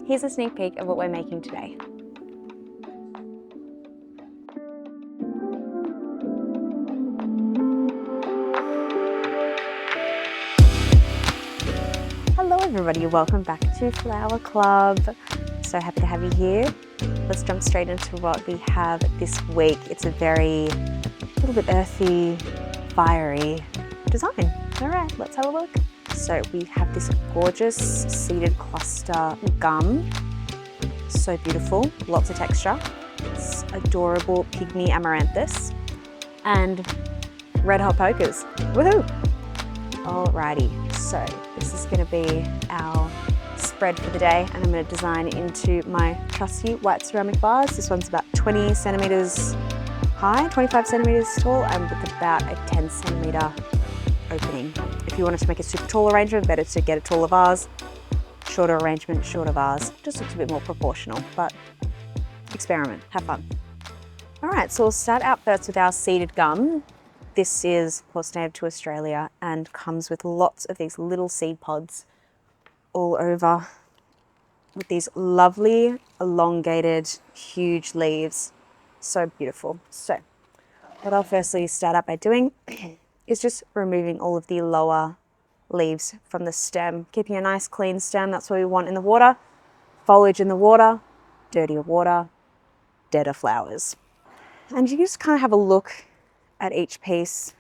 Here's a sneak peek of what we're making today. Hello everybody, welcome back to Flower Club. So happy to have you here. Let's jump straight into what we have this week. It's a little bit earthy, fiery design. All right, let's have a look. So we have this gorgeous seeded cluster gum. So beautiful, lots of texture. It's adorable pygmy amaranthus and red hot pokers. Woohoo! Alrighty, so this is going to be our spread for the day, and I'm going to design into my trusty white ceramic vase. This one's about 20 centimeters high, 25 centimeters tall, and with about a 10 centimeter opening. If you wanted to make a super tall arrangement, better to get a taller vase. Shorter arrangement, shorter vase. Just looks a bit more proportional, but experiment, have fun. All right, so we'll start out first with our seeded gum. This is, of course, native to Australia and comes with lots of these little seed pods all over with these lovely, elongated, huge leaves. So beautiful. So what I'll firstly start out by doing is just removing all of the lower leaves from the stem, keeping a nice clean stem. That's what we want in the water. Foliage in the water, dirtier water, deader flowers. And you just kind of have a look at each piece,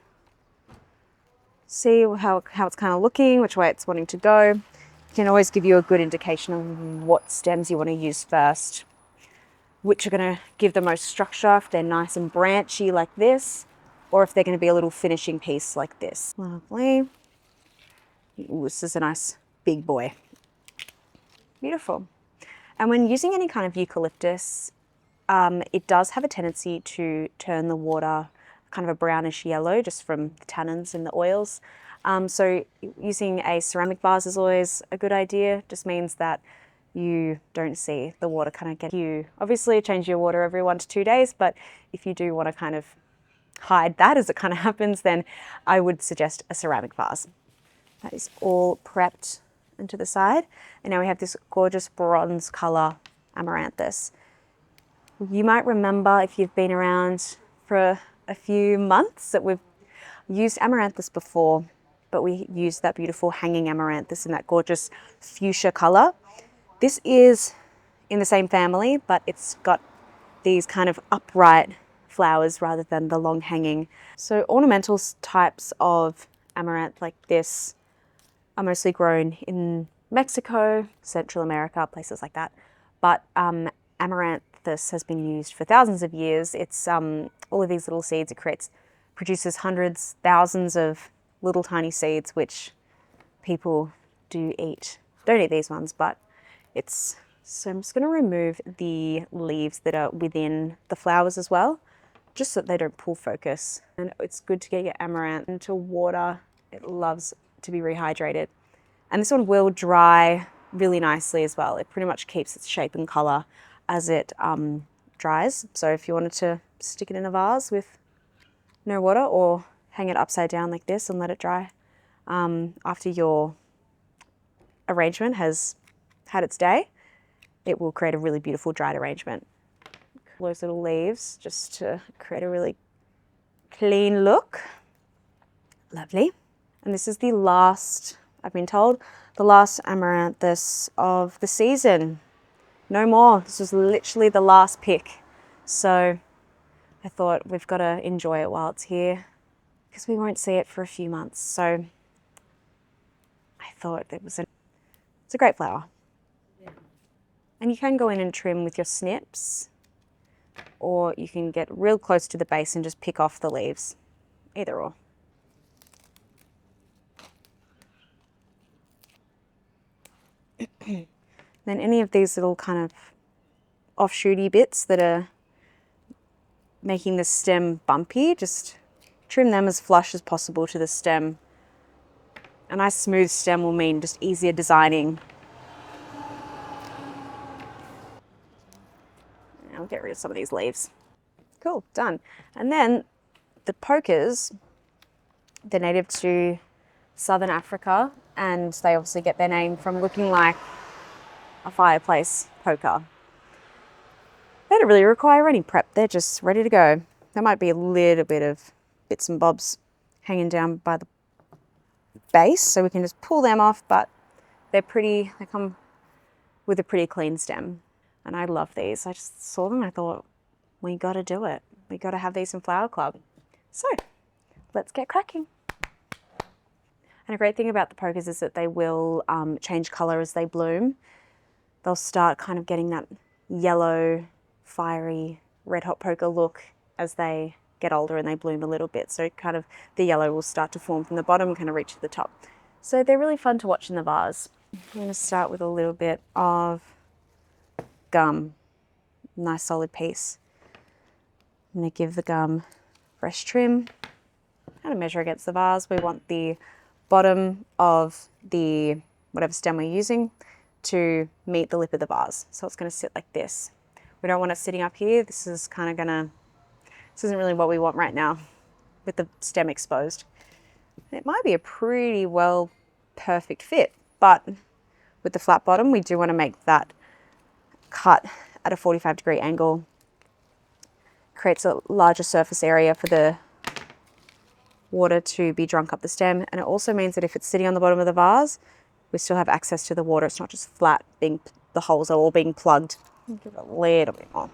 see how it's kind of looking, which way it's wanting to go. It can always give you a good indication of what stems you want to use first, which are going to give the most structure, if they're nice and branchy like this, or if they're going to be a little finishing piece like this. Lovely. Ooh, this is a nice big boy. Beautiful. And when using any kind of eucalyptus, it does have a tendency to turn the water kind of a brownish yellow just from the tannins and the oils. So using a ceramic vase is always a good idea. Just means that you don't see the water kind of get you. Obviously change your water every 1 to 2 days, but if you do want to kind of hide that as it kind of happens, then I would suggest a ceramic vase. That is all prepped into the side. And now we have this gorgeous bronze color amaranthus. You might remember, if you've been around for a few months, that we've used amaranthus before, but we used that beautiful hanging amaranthus in that gorgeous fuchsia color. This is in the same family, but it's got these kind of upright flowers rather than the long hanging. So ornamental types of amaranth like this are mostly grown in Mexico, Central America, places like that. But amaranthus has been used for thousands of years. It's all of these little seeds. It produces hundreds, thousands of little tiny seeds, which people do eat. Don't eat these ones, but it's. So I'm just going to remove the leaves that are within the flowers as well, just so that they don't pull focus. And it's good to get your amaranth into water. It loves to be rehydrated. And this one will dry really nicely as well. It pretty much keeps its shape and color as it dries. So if you wanted to stick it in a vase with no water or hang it upside down like this and let it dry, after your arrangement has had its day, it will create a really beautiful dried arrangement. Those little leaves just to create a really clean look. Lovely. And this is the last, I've been told, the last amaranthus of the season. No more. This was literally the last pick. So I thought we've got to enjoy it while it's here because we won't see it for a few months. So I thought it's a great flower. Yeah. And you can go in and trim with your snips, or you can get real close to the base and just pick off the leaves. Either or. Then any of these little kind of offshooty bits that are making the stem bumpy, just trim them as flush as possible to the stem. A nice smooth stem will mean just easier designing. I'll get rid of some of these leaves. Cool, done. And then the pokers, they're native to Southern Africa, and they obviously get their name from looking like a fireplace poker. They don't really require any prep. They're just ready to go. There might be a little bit of bits and bobs hanging down by the base, so we can just pull them off, but they're pretty, they come with a pretty clean stem. And I love these. I just saw them and I thought, we got to do it. We got to have these in Flower Club. So let's get cracking. And a great thing about the pokers is that they will change colour as they bloom. They'll start kind of getting that yellow, fiery, red hot poker look as they get older and they bloom a little bit. So kind of the yellow will start to form from the bottom and kind of reach to the top. So they're really fun to watch in the vase. I'm going to start with a little bit of gum, nice solid piece. I'm going to give the gum fresh trim. Kind of measure against the vase. We want the bottom of the whatever stem we're using to meet the lip of the vase. So it's going to sit like this. We don't want it sitting up here. This is kind of gonna, this isn't really what we want right now with the stem exposed. It might be a pretty well perfect fit, but with the flat bottom, we do want to make that cut at a 45-degree angle. Creates a larger surface area for the water to be drunk up the stem. And it also means that if it's sitting on the bottom of the vase, we still have access to the water. It's not just flat, being, the holes are all being plugged. Give it a little bit more.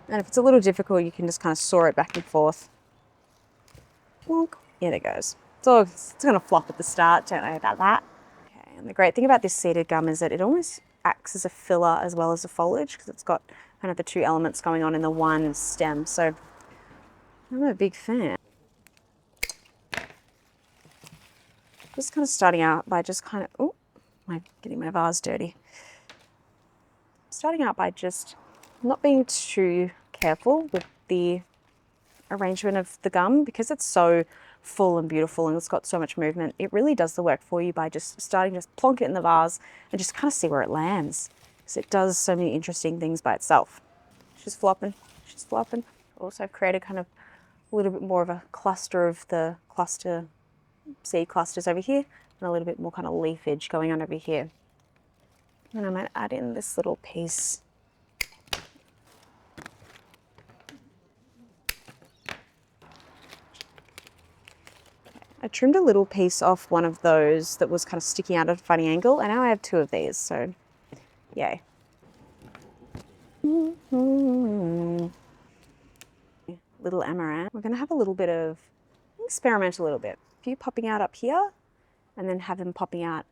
And if it's a little difficult, you can just kind of saw it back and forth. Wonk. Yeah, there it goes. It's going to flop at the start, don't worry about that. Okay, and the great thing about this seeded gum is that it almost acts as a filler as well as a foliage, because it's got kind of the two elements going on in the one stem. So I'm a big fan. Just kind of starting out by just kind of, oh, I'm getting my vase dirty. Starting out by just not being too careful with the arrangement of the gum, because it's so full and beautiful and it's got so much movement. It really does the work for you by just starting, just plonk it in the vase and just kind of see where it lands, because it does so many interesting things by itself. She's flopping, she's flopping. Also I've created kind of a little bit more of a cluster of the seed clusters over here, and a little bit more kind of leafage going on over here. And I might add in this little piece. I trimmed a little piece off one of those that was kind of sticking out at a funny angle, and now I have two of these, so yay. Little amaranth. We're going to have a little bit of, experiment a little bit. A few popping out up here, and then have them popping out.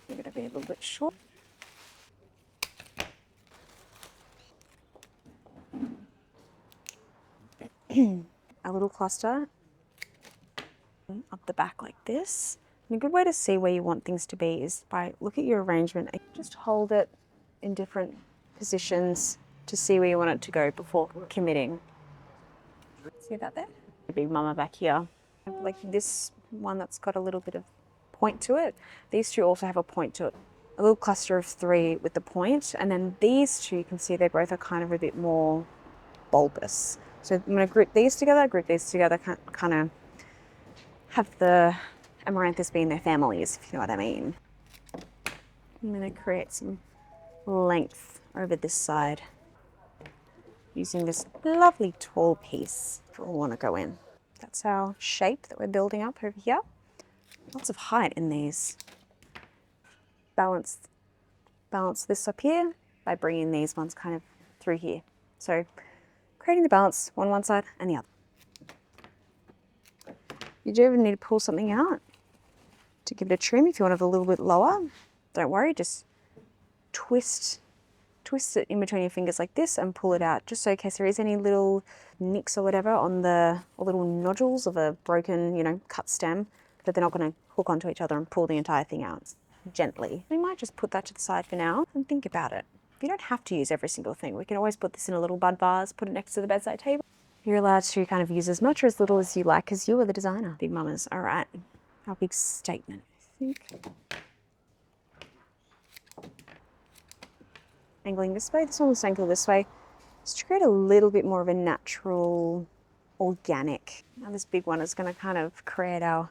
We're going to be a little bit short. A little cluster up the back like this. And a good way to see where you want things to be is by look at your arrangement and just hold it in different positions to see where you want it to go before committing. See that there? A big mama back here. Like this one that's got a little bit of point to it. These two also have a point to it. A little cluster of three with the point, and then these two, you can see they both are kind of a bit more bulbous. So I'm going to group these together, kind of have the Amaranthus be in their families, if you know what I mean. I'm going to create some length over this side using this lovely tall piece that will want to go in. That's our shape that we're building up over here. Lots of height in these. Balance this up here by bringing these ones kind of through here. So creating the balance on one side and the other. You do ever need to pull something out to give it a trim. If you want it a little bit lower, don't worry, just twist it in between your fingers like this and pull it out, just so in case there is any little nicks or whatever on the, or little nodules of a broken, cut stem, that they're not going to hook onto each other and pull the entire thing out gently. We might just put that to the side for now and think about it. You don't have to use every single thing. We can always put this in a little bud vase, put it next to the bedside table. You're allowed to kind of use as much or as little as you like, because you are the designer. Big mamas. All right. Our big statement, I think. Angling this way. This one was angled this way. Just to create a little bit more of a natural organic. Now this big one is going to kind of create our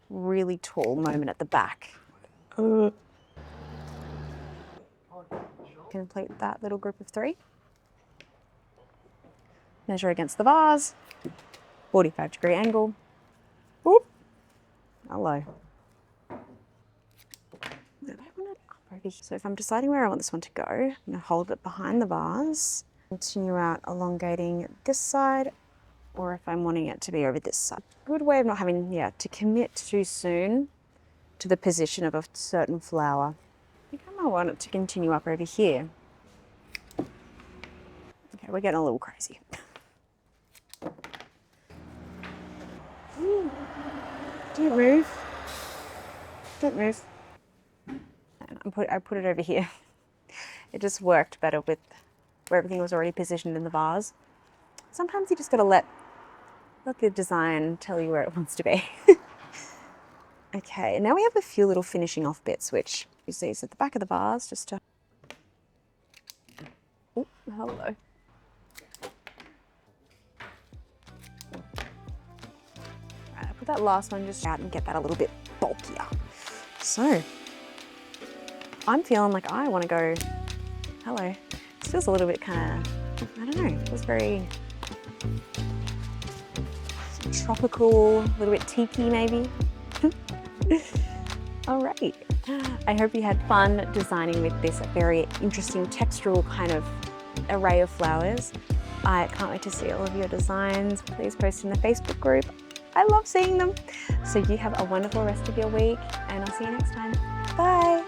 really tall moment at the back. Complete that little group of 3. Measure against the vase, 45-degree angle. Whoop. Hello. I want it up over here. So if I'm deciding where I want this one to go, I'm going to hold it behind the vase, continue out elongating this side, or if I'm wanting it to be over this side. Good way of not having, to commit too soon to the position of a certain flower. I think I might want it to continue up over here. Okay, we're getting a little crazy. Don't move. Don't move. I put it over here. It just worked better with where everything was already positioned in the vase. Sometimes you just gotta let the design tell you where it wants to be. Okay, now we have a few little finishing off bits, which you see is at the back of the vase, just to... Oh, hello. Right, I put that last one just out and get that a little bit bulkier. So, I'm feeling like I want to go, hello. This feels a little bit kind of, I don't know, it feels very tropical, a little bit tiki maybe. All right. I hope you had fun designing with this very interesting textural kind of array of flowers. I can't wait to see all of your designs. Please post in the Facebook group. I love seeing them. So you have a wonderful rest of your week, and I'll see you next time. Bye.